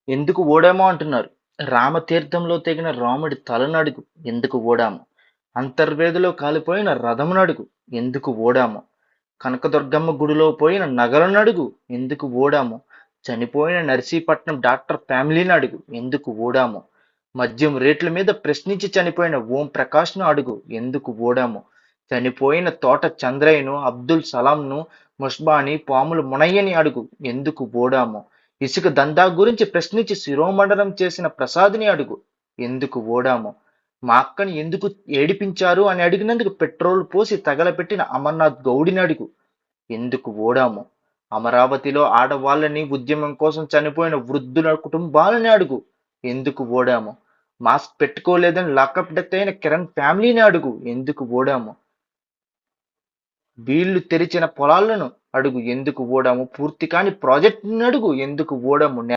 ఎందుకు ఓడామో అంటున్నారు. రామతీర్థంలో తెగిన రాముడి తలనడుగు ఎందుకు ఓడాము? అంతర్వేదిలో కాలిపోయిన రథమునడుగు ఎందుకు ఓడాము? కనకదుర్గమ్మ గుడిలో పోయిన నగలనడుగు ఎందుకు ఓడాము? చనిపోయిన నర్సీపట్నం డాక్టర్ ఫ్యామిలీని అడుగు ఎందుకు ఓడాము? మద్యం రేట్ల మీద ప్రశ్నించి చనిపోయిన ఓం ప్రకాష్ను అడుగు ఎందుకు ఓడాము? చనిపోయిన తోట చంద్రయ్యను, అబ్దుల్ సలాంను, ముష్బాని, పాముల మునయ్యని అడుగు ఎందుకు ఓడాము? ఇసుక దందా గురించి ప్రశ్నించి శిరోమండనం చేసిన ప్రసాద్ని అడుగు ఎందుకు ఓడాము? మా అక్కని ఎందుకు ఏడిపించారు అని అడిగినందుకు పెట్రోల్ పోసి తగలపెట్టిన అమర్నాథ్ గౌడిని అడుగు ఎందుకు ఓడాము? అమరావతిలో ఆడవాళ్ళని ఉద్యమం కోసం చనిపోయిన వృద్ధుల కుటుంబాలని అడుగు ఎందుకు ఓడాము? మాస్క్ పెట్టుకోలేదని లాకప్ డెత్ అయిన కిరణ్ ఫ్యామిలీని అడుగు ఎందుకు ఓడాము? వీళ్ళు తెరిచిన పొలాలను అడుగు ఎందుకు ఓడాము? పూర్తి కాని ప్రాజెక్టుని అడుగు ఎందుకు ఓడాము?